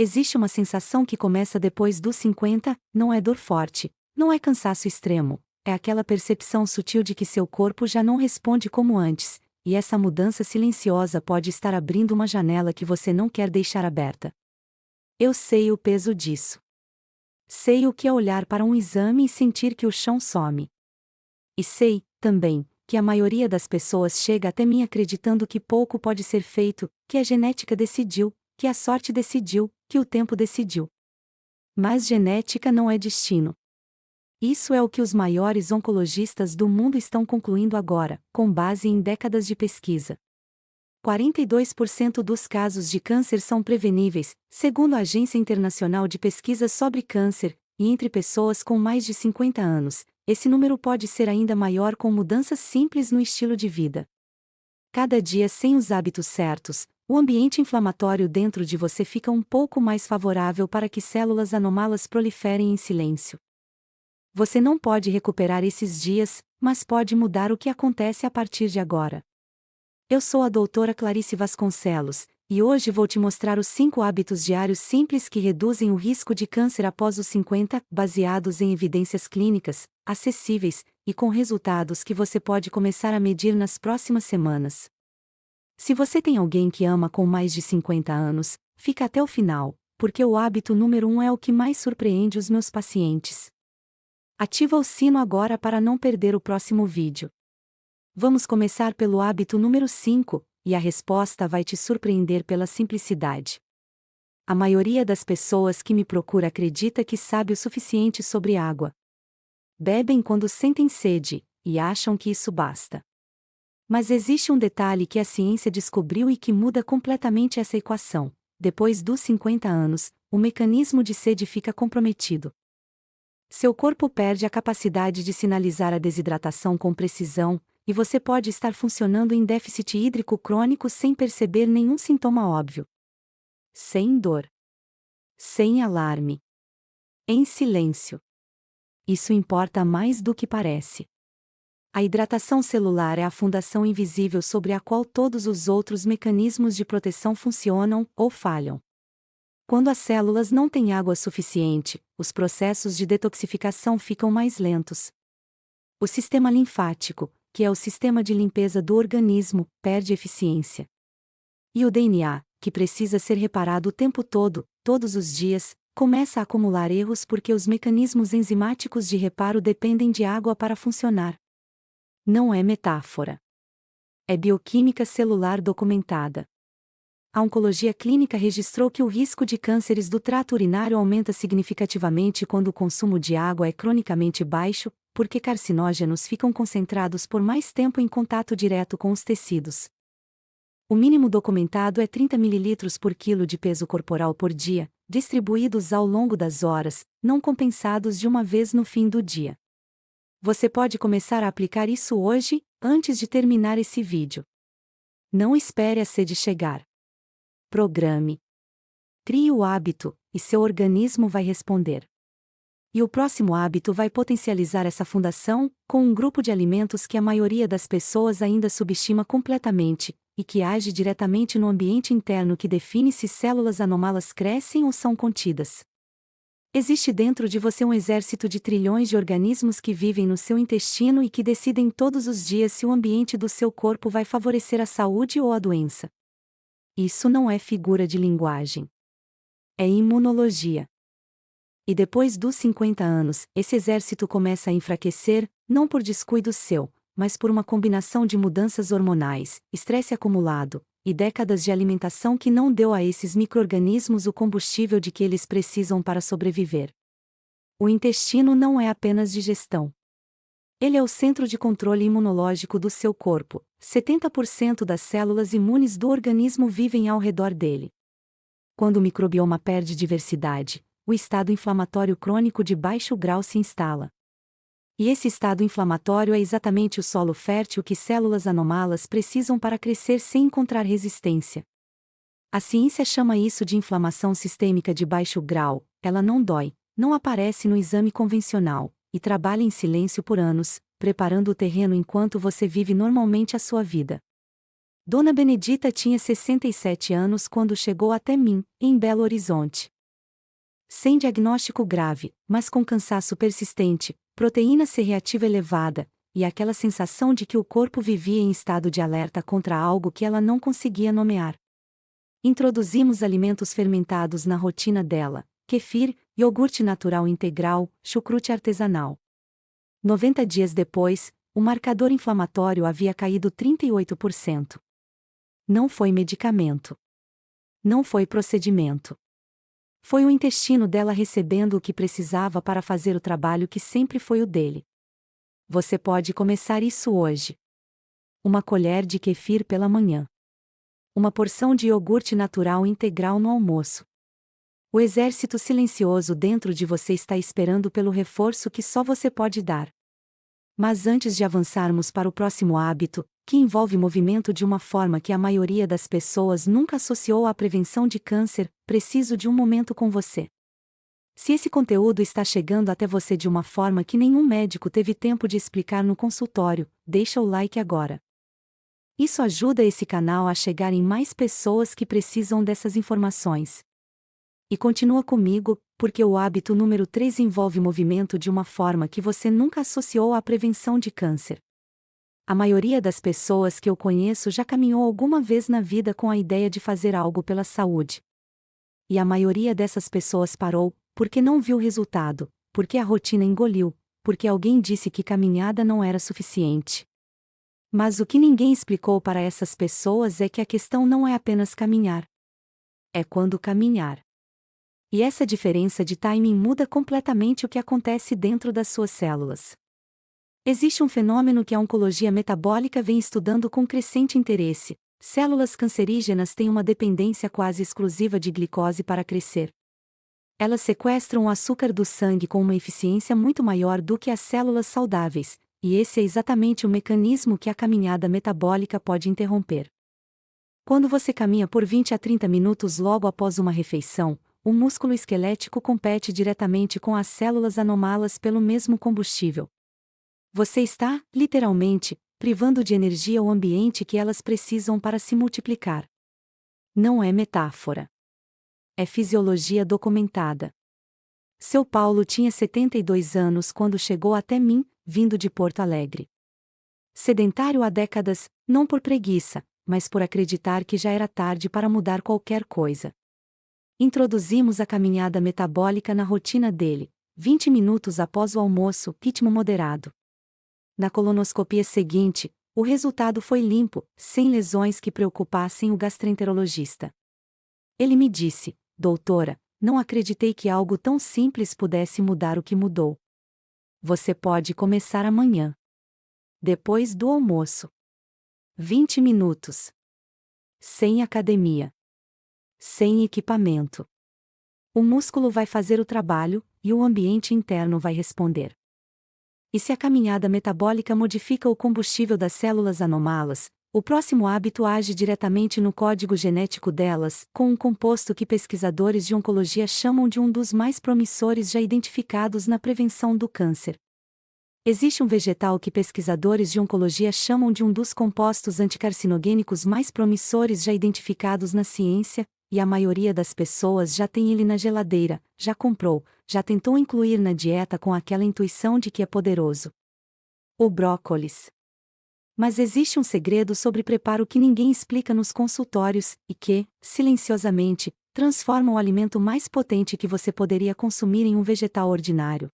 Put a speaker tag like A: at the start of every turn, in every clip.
A: Existe uma sensação que começa depois dos 50, não é dor forte, não é cansaço extremo, é aquela percepção sutil de que seu corpo já não responde como antes, e essa mudança silenciosa pode estar abrindo uma janela que você não quer deixar aberta. Eu sei o peso disso. Sei o que é olhar para um exame e sentir que o chão some. E sei, também, que a maioria das pessoas chega até mim acreditando que pouco pode ser feito, que a genética decidiu, que a sorte decidiu, que o tempo decidiu. Mas genética não é destino. Isso é o que os maiores oncologistas do mundo estão concluindo agora, com base em décadas de pesquisa. 42% dos casos de câncer são preveníveis, segundo a Agência Internacional de Pesquisas sobre Câncer, e entre pessoas com mais de 50 anos, esse número pode ser ainda maior com mudanças simples no estilo de vida. Cada dia sem os hábitos certos, o ambiente inflamatório dentro de você fica um pouco mais favorável para que células anômalas proliferem em silêncio. Você não pode recuperar esses dias, mas pode mudar o que acontece a partir de agora. Eu sou a doutora Clarice Vasconcelos, e hoje vou te mostrar os 5 hábitos diários simples que reduzem o risco de câncer após os 50, baseados em evidências clínicas, acessíveis, e com resultados que você pode começar a medir nas próximas semanas. Se você tem alguém que ama com mais de 50 anos, fica até o final, porque o hábito número 1 é o que mais surpreende os meus pacientes. Ativa o sino agora para não perder o próximo vídeo. Vamos começar pelo hábito número 5, e a resposta vai te surpreender pela simplicidade. A maioria das pessoas que me procura acredita que sabe o suficiente sobre água. Bebem quando sentem sede, e acham que isso basta. Mas existe um detalhe que a ciência descobriu e que muda completamente essa equação. Depois dos 50 anos, o mecanismo de sede fica comprometido. Seu corpo perde a capacidade de sinalizar a desidratação com precisão, e você pode estar funcionando em déficit hídrico crônico sem perceber nenhum sintoma óbvio. Sem dor. Sem alarme. Em silêncio. Isso importa mais do que parece. A hidratação celular é a fundação invisível sobre a qual todos os outros mecanismos de proteção funcionam ou falham. Quando as células não têm água suficiente, os processos de detoxificação ficam mais lentos. O sistema linfático, que é o sistema de limpeza do organismo, perde eficiência. E o DNA, que precisa ser reparado o tempo todo, todos os dias, começa a acumular erros porque os mecanismos enzimáticos de reparo dependem de água para funcionar. Não é metáfora. É bioquímica celular documentada. A oncologia clínica registrou que o risco de cânceres do trato urinário aumenta significativamente quando o consumo de água é cronicamente baixo, porque carcinógenos ficam concentrados por mais tempo em contato direto com os tecidos. O mínimo documentado é 30 ml por quilo de peso corporal por dia, distribuídos ao longo das horas, não compensados de uma vez no fim do dia. Você pode começar a aplicar isso hoje, antes de terminar esse vídeo. Não espere a sede chegar. Programe. Crie o hábito, e seu organismo vai responder. E o próximo hábito vai potencializar essa fundação, com um grupo de alimentos que a maioria das pessoas ainda subestima completamente, e que age diretamente no ambiente interno que define se células anômalas crescem ou são contidas. Existe dentro de você um exército de trilhões de organismos que vivem no seu intestino e que decidem todos os dias se o ambiente do seu corpo vai favorecer a saúde ou a doença. Isso não é figura de linguagem. É imunologia. E depois dos 50 anos, esse exército começa a enfraquecer, não por descuido seu, mas por uma combinação de mudanças hormonais, estresse acumulado, e décadas de alimentação que não deu a esses micro-organismos o combustível de que eles precisam para sobreviver. O intestino não é apenas digestão. Ele é o centro de controle imunológico do seu corpo. 70% das células imunes do organismo vivem ao redor dele. Quando o microbioma perde diversidade, o estado inflamatório crônico de baixo grau se instala. E esse estado inflamatório é exatamente o solo fértil que células anômalas precisam para crescer sem encontrar resistência. A ciência chama isso de inflamação sistêmica de baixo grau. Ela não dói, não aparece no exame convencional, e trabalha em silêncio por anos, preparando o terreno enquanto você vive normalmente a sua vida. Dona Benedita tinha 67 anos quando chegou até mim, em Belo Horizonte. Sem diagnóstico grave, mas com cansaço persistente, proteína C reativa elevada, e aquela sensação de que o corpo vivia em estado de alerta contra algo que ela não conseguia nomear. Introduzimos alimentos fermentados na rotina dela: kefir, iogurte natural integral, chucrute artesanal. 90 dias depois, o marcador inflamatório havia caído 38%. Não foi medicamento. Não foi procedimento. Foi o intestino dela recebendo o que precisava para fazer o trabalho que sempre foi o dele. Você pode começar isso hoje. Uma colher de kefir pela manhã. Uma porção de iogurte natural integral no almoço. O exército silencioso dentro de você está esperando pelo reforço que só você pode dar. Mas antes de avançarmos para o próximo hábito, que envolve movimento de uma forma que a maioria das pessoas nunca associou à prevenção de câncer, preciso de um momento com você. Se esse conteúdo está chegando até você de uma forma que nenhum médico teve tempo de explicar no consultório, deixa o like agora. Isso ajuda esse canal a chegar em mais pessoas que precisam dessas informações. E continua comigo, porque o hábito número 3 envolve movimento de uma forma que você nunca associou à prevenção de câncer. A maioria das pessoas que eu conheço já caminhou alguma vez na vida com a ideia de fazer algo pela saúde. E a maioria dessas pessoas parou, porque não viu resultado, porque a rotina engoliu, porque alguém disse que caminhada não era suficiente. Mas o que ninguém explicou para essas pessoas é que a questão não é apenas caminhar. É quando caminhar. E essa diferença de timing muda completamente o que acontece dentro das suas células. Existe um fenômeno que a oncologia metabólica vem estudando com crescente interesse: células cancerígenas têm uma dependência quase exclusiva de glicose para crescer. Elas sequestram o açúcar do sangue com uma eficiência muito maior do que as células saudáveis, e esse é exatamente o mecanismo que a caminhada metabólica pode interromper. Quando você caminha por 20 a 30 minutos logo após uma refeição, o músculo esquelético compete diretamente com as células anômalas pelo mesmo combustível. Você está, literalmente, privando de energia o ambiente que elas precisam para se multiplicar. Não é metáfora. É fisiologia documentada. Seu Paulo tinha 72 anos quando chegou até mim, vindo de Porto Alegre. Sedentário há décadas, não por preguiça, mas por acreditar que já era tarde para mudar qualquer coisa. Introduzimos a caminhada metabólica na rotina dele, 20 minutos após o almoço, ritmo moderado. Na colonoscopia seguinte, o resultado foi limpo, sem lesões que preocupassem o gastroenterologista. Ele me disse: doutora, não acreditei que algo tão simples pudesse mudar o que mudou. Você pode começar amanhã. Depois do almoço. 20 minutos. Sem academia. Sem equipamento. O músculo vai fazer o trabalho, e o ambiente interno vai responder. E se a caminhada metabólica modifica o combustível das células anômalas, o próximo hábito age diretamente no código genético delas, com um composto que pesquisadores de oncologia chamam de um dos mais promissores já identificados na prevenção do câncer. Existe um vegetal que pesquisadores de oncologia chamam de um dos compostos anticarcinogênicos mais promissores já identificados na ciência, e a maioria das pessoas já tem ele na geladeira, já comprou, já tentou incluir na dieta com aquela intuição de que é poderoso. O brócolis. Mas existe um segredo sobre preparo que ninguém explica nos consultórios, e que, silenciosamente, transforma o alimento mais potente que você poderia consumir em um vegetal ordinário.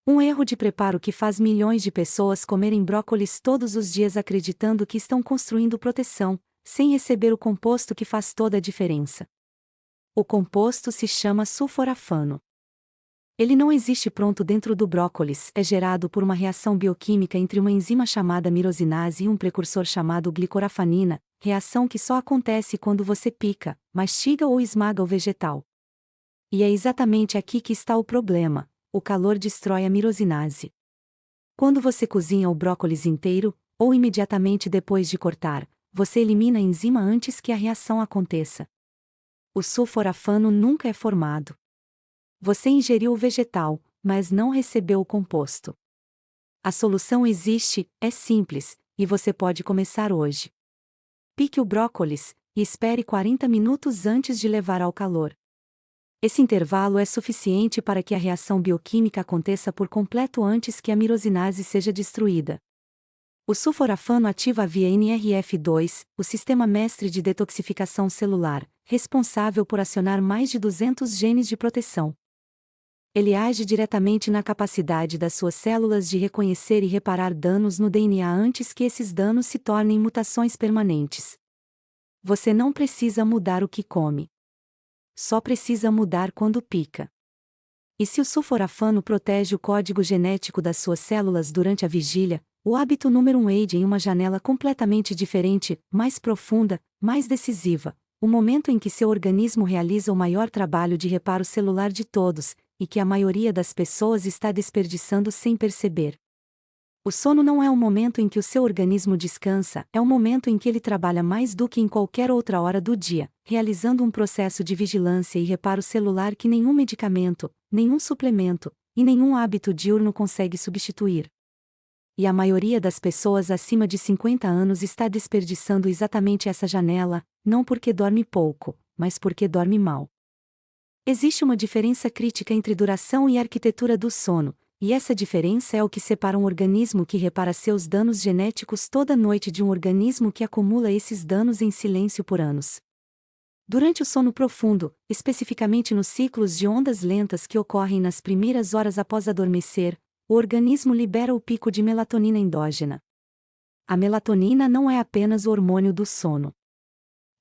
A: Um erro de preparo que faz milhões de pessoas comerem brócolis todos os dias acreditando que estão construindo proteção, sem receber o composto que faz toda a diferença. O composto se chama sulforafano. Ele não existe pronto dentro do brócolis, é gerado por uma reação bioquímica entre uma enzima chamada mirosinase e um precursor chamado glicorafanina, reação que só acontece quando você pica, mastiga ou esmaga o vegetal. E é exatamente aqui que está o problema: o calor destrói a mirosinase. Quando você cozinha o brócolis inteiro, ou imediatamente depois de cortar, você elimina a enzima antes que a reação aconteça. O sulforafano nunca é formado. Você ingeriu o vegetal, mas não recebeu o composto. A solução existe, é simples, e você pode começar hoje. Pique o brócolis, e espere 40 minutos antes de levar ao calor. Esse intervalo é suficiente para que a reação bioquímica aconteça por completo antes que a mirosinase seja destruída. O sulforafano ativa via NRF2, o sistema mestre de detoxificação celular, responsável por acionar mais de 200 genes de proteção. Ele age diretamente na capacidade das suas células de reconhecer e reparar danos no DNA antes que esses danos se tornem mutações permanentes. Você não precisa mudar o que come. Só precisa mudar quando pica. E se o sulforafano protege o código genético das suas células durante a vigília, o hábito número 1 age em uma janela completamente diferente, mais profunda, mais decisiva, o momento em que seu organismo realiza o maior trabalho de reparo celular de todos, e que a maioria das pessoas está desperdiçando sem perceber. O sono não é o momento em que o seu organismo descansa, é o momento em que ele trabalha mais do que em qualquer outra hora do dia, realizando um processo de vigilância e reparo celular que nenhum medicamento, nenhum suplemento, e nenhum hábito diurno consegue substituir. E a maioria das pessoas acima de 50 anos está desperdiçando exatamente essa janela, não porque dorme pouco, mas porque dorme mal. Existe uma diferença crítica entre duração e arquitetura do sono, e essa diferença é o que separa um organismo que repara seus danos genéticos toda noite de um organismo que acumula esses danos em silêncio por anos. Durante o sono profundo, especificamente nos ciclos de ondas lentas que ocorrem nas primeiras horas após adormecer, o organismo libera o pico de melatonina endógena. A melatonina não é apenas o hormônio do sono.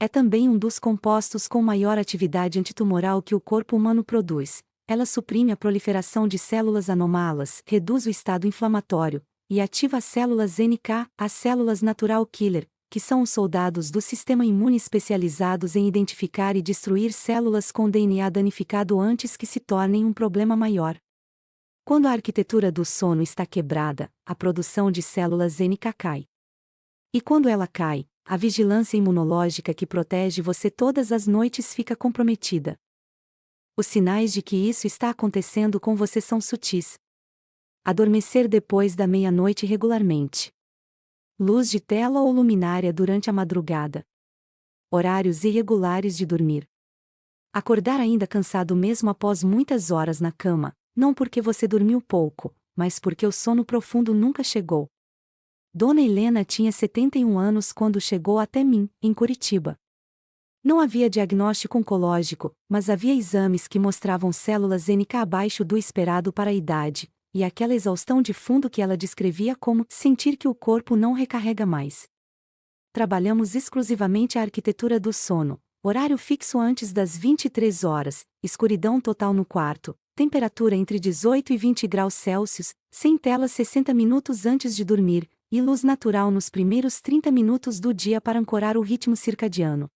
A: É também um dos compostos com maior atividade antitumoral que o corpo humano produz. Ela suprime a proliferação de células anomalas, reduz o estado inflamatório, e ativa as células NK, as células natural killer, que são os soldados do sistema imune especializados em identificar e destruir células com DNA danificado antes que se tornem um problema maior. Quando a arquitetura do sono está quebrada, a produção de células NK cai. E quando ela cai, a vigilância imunológica que protege você todas as noites fica comprometida. Os sinais de que isso está acontecendo com você são sutis. Adormecer depois da meia-noite regularmente. Luz de tela ou luminária durante a madrugada. Horários irregulares de dormir. Acordar ainda cansado mesmo após muitas horas na cama, não porque você dormiu pouco, mas porque o sono profundo nunca chegou. Dona Helena tinha 71 anos quando chegou até mim, em Curitiba. Não havia diagnóstico oncológico, mas havia exames que mostravam células NK abaixo do esperado para a idade, e aquela exaustão de fundo que ela descrevia como sentir que o corpo não recarrega mais. Trabalhamos exclusivamente a arquitetura do sono, horário fixo antes das 23 horas, escuridão total no quarto, temperatura entre 18 e 20 graus Celsius, sem telas 60 minutos antes de dormir, e luz natural nos primeiros 30 minutos do dia para ancorar o ritmo circadiano.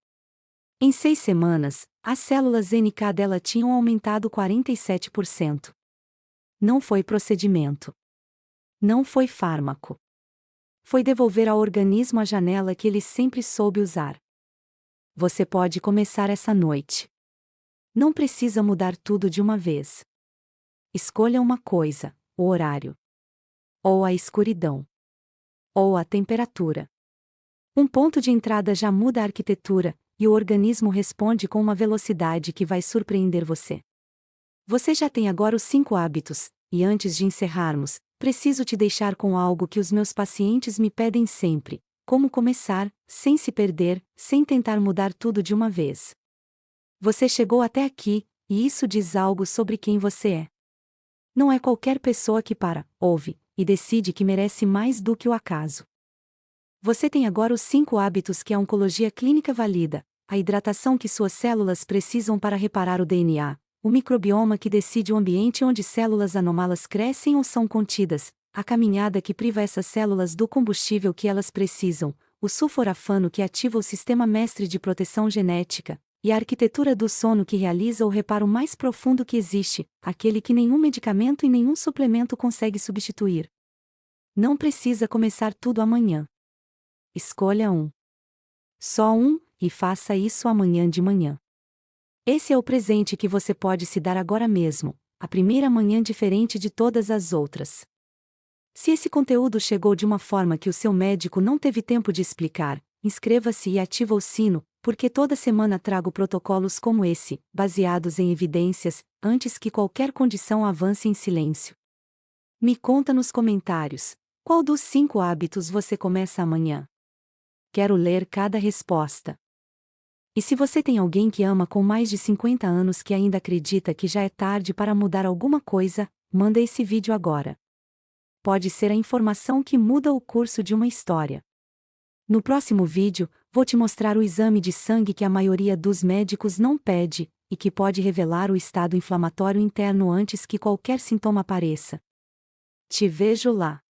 A: Em 6 semanas, as células NK dela tinham aumentado 47%. Não foi procedimento. Não foi fármaco. Foi devolver ao organismo a janela que ele sempre soube usar. Você pode começar essa noite. Não precisa mudar tudo de uma vez. Escolha uma coisa, o horário. Ou a escuridão. Ou a temperatura. Um ponto de entrada já muda a arquitetura, e o organismo responde com uma velocidade que vai surpreender você. Você já tem agora os 5 hábitos, e antes de encerrarmos, preciso te deixar com algo que os meus pacientes me pedem sempre: como começar, sem se perder, sem tentar mudar tudo de uma vez. Você chegou até aqui, e isso diz algo sobre quem você é. Não é qualquer pessoa que ouve, e decide que merece mais do que o acaso. Você tem agora os 5 hábitos que a oncologia clínica valida: a hidratação que suas células precisam para reparar o DNA, o microbioma que decide o ambiente onde células anômalas crescem ou são contidas, a caminhada que priva essas células do combustível que elas precisam, o sulforafano que ativa o sistema mestre de proteção genética, e a arquitetura do sono que realiza o reparo mais profundo que existe, aquele que nenhum medicamento e nenhum suplemento consegue substituir. Não precisa começar tudo amanhã. Escolha um. Só um, e faça isso amanhã de manhã. Esse é o presente que você pode se dar agora mesmo, a primeira manhã diferente de todas as outras. Se esse conteúdo chegou de uma forma que o seu médico não teve tempo de explicar, Inscreva-se e ativa o sino, porque toda semana trago protocolos como esse, baseados em evidências, antes que qualquer condição avance em silêncio. Me conta nos comentários, qual dos 5 hábitos você começa amanhã? Quero ler cada resposta. E se você tem alguém que ama com mais de 50 anos que ainda acredita que já é tarde para mudar alguma coisa, manda esse vídeo agora. Pode ser a informação que muda o curso de uma história. No próximo vídeo, vou te mostrar o exame de sangue que a maioria dos médicos não pede, e que pode revelar o estado inflamatório interno antes que qualquer sintoma apareça. Te vejo lá.